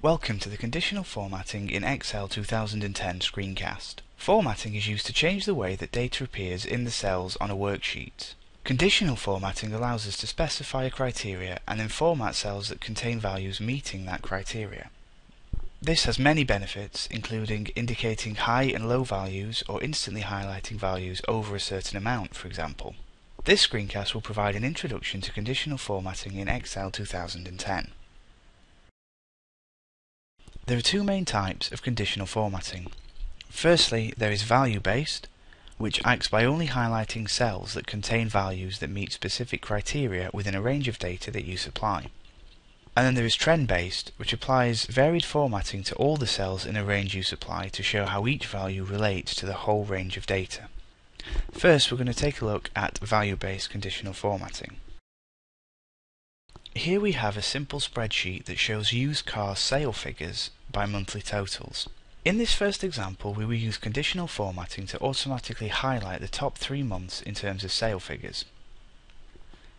Welcome to the Conditional Formatting in Excel 2010 screencast. Formatting is used to change the way that data appears in the cells on a worksheet. Conditional formatting allows us to specify a criteria and then format cells that contain values meeting that criteria. This has many benefits, including indicating high and low values or instantly highlighting values over a certain amount, for example. This screencast will provide an introduction to conditional formatting in Excel 2010. There are two main types of conditional formatting. Firstly, there is value-based, which acts by only highlighting cells that contain values that meet specific criteria within a range of data that you supply. And then there is trend-based, which applies varied formatting to all the cells in a range you supply to show how each value relates to the whole range of data. First, we're going to take a look at value-based conditional formatting. Here we have a simple spreadsheet that shows used car sale figures by monthly totals. In this first example, we will use conditional formatting to automatically highlight the top 3 months in terms of sale figures.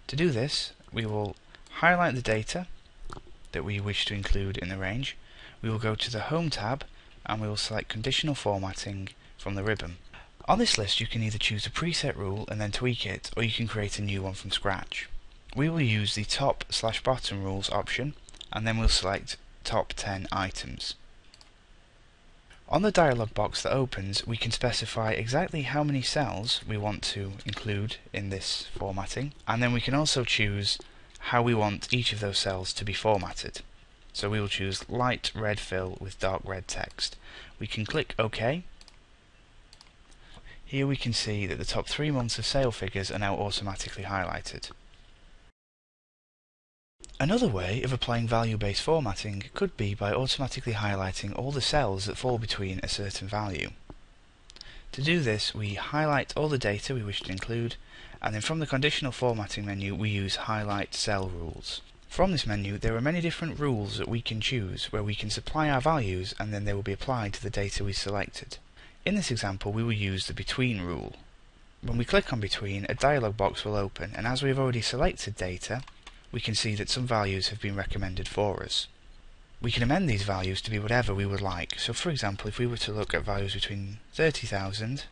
To do this, we will highlight the data that we wish to include in the range. We will go to the Home tab and we will select Conditional Formatting from the ribbon. On this list, you can either choose a preset rule and then tweak it, or you can create a new one from scratch. We will use the top/bottom rules option and then we'll select top 10 items. On the dialog box that opens, we can specify exactly how many cells we want to include in this formatting, and then we can also choose how we want each of those cells to be formatted. So we will choose light red fill with dark red text. We can click OK. Here we can see that the top 3 months of sale figures are now automatically highlighted. Another way of applying value-based formatting could be by automatically highlighting all the cells that fall between a certain value. To do this, we highlight all the data we wish to include, and then from the conditional formatting menu we use highlight cell rules. From this menu there are many different rules that we can choose where we can supply our values and then they will be applied to the data we selected. In this example we will use the between rule. When we click on between, a dialog box will open, and as we have already selected data, we can see that some values have been recommended for us. We can amend these values to be whatever we would like. So for example, if we were to look at values between 30,000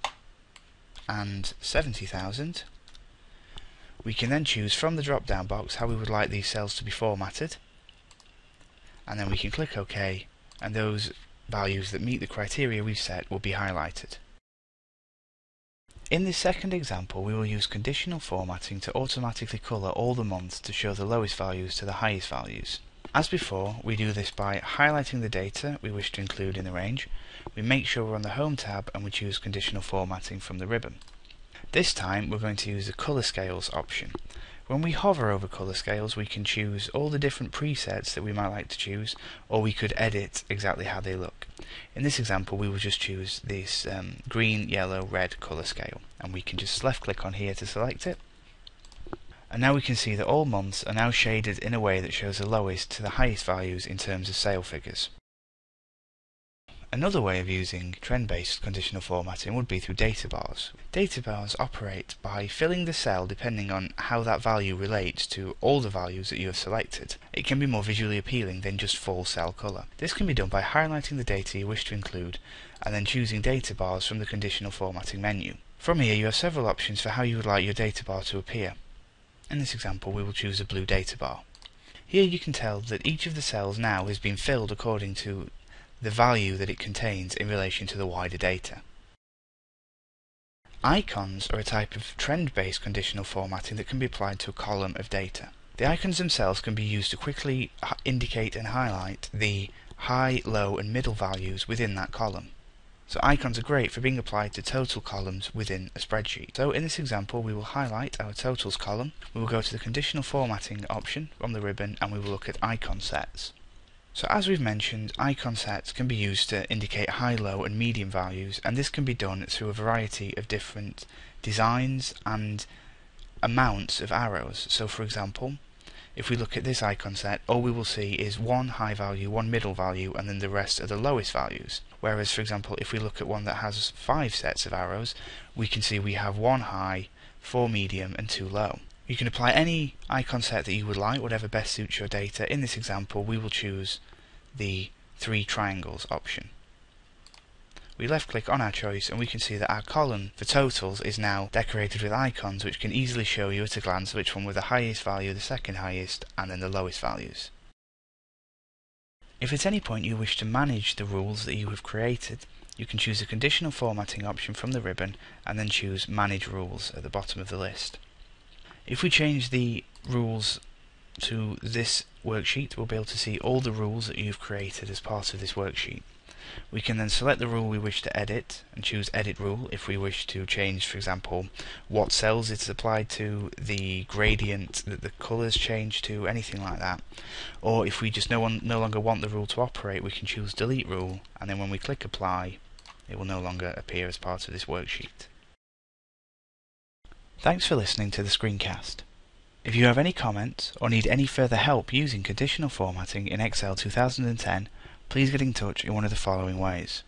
and 70,000, we can then choose from the drop down box how we would like these cells to be formatted, and then we can click OK, and those values that meet the criteria we've set will be highlighted. In this second example, we will use conditional formatting to automatically colour all the months to show the lowest values to the highest values. As before, we do this by highlighting the data we wish to include in the range. We make sure we're on the Home tab and we choose conditional formatting from the ribbon. This time we're going to use the colour scales option. When we hover over colour scales, we can choose all the different presets that we might like to choose, or we could edit exactly how they look. In this example we will just choose this green, yellow, red colour scale, and we can just left click on here to select it. And now we can see that all months are now shaded in a way that shows the lowest to the highest values in terms of sale figures. Another way of using trend-based conditional formatting would be through data bars. Data bars operate by filling the cell depending on how that value relates to all the values that you have selected. It can be more visually appealing than just full cell colour. This can be done by highlighting the data you wish to include and then choosing data bars from the conditional formatting menu. From here you have several options for how you would like your data bar to appear. In this example we will choose a blue data bar. Here you can tell that each of the cells now has been filled according to the value that it contains in relation to the wider data. Icons are a type of trend-based conditional formatting that can be applied to a column of data. The icons themselves can be used to quickly indicate and highlight the high, low and middle values within that column. So icons are great for being applied to total columns within a spreadsheet. So in this example we will highlight our totals column, we will go to the conditional formatting option from the ribbon and we will look at icon sets. So as we've mentioned, icon sets can be used to indicate high, low and medium values, and this can be done through a variety of different designs and amounts of arrows. So for example, if we look at this icon set, all we will see is one high value, one middle value, and then the rest are the lowest values. Whereas for example, if we look at one that has 5 sets of arrows, we can see we have 1 high, 4 medium and 2 low. You can apply any icon set that you would like, whatever best suits your data. In this example we will choose the three triangles option. We left click on our choice and we can see that our column for totals is now decorated with icons which can easily show you at a glance which one with the highest value, the second highest, and then the lowest values. If at any point you wish to manage the rules that you have created, you can choose the conditional formatting option from the ribbon and then choose Manage Rules at the bottom of the list. If we change the rules to this worksheet, we'll be able to see all the rules that you've created as part of this worksheet. We can then select the rule we wish to edit and choose Edit Rule if we wish to change, for example, what cells it's applied to, the gradient that the colours change to, anything like that. Or if we just no longer want the rule to operate, we can choose Delete Rule, and then when we click Apply, it will no longer appear as part of this worksheet. Thanks for listening to the screencast. If you have any comments or need any further help using conditional formatting in Excel 2010, please get in touch in one of the following ways.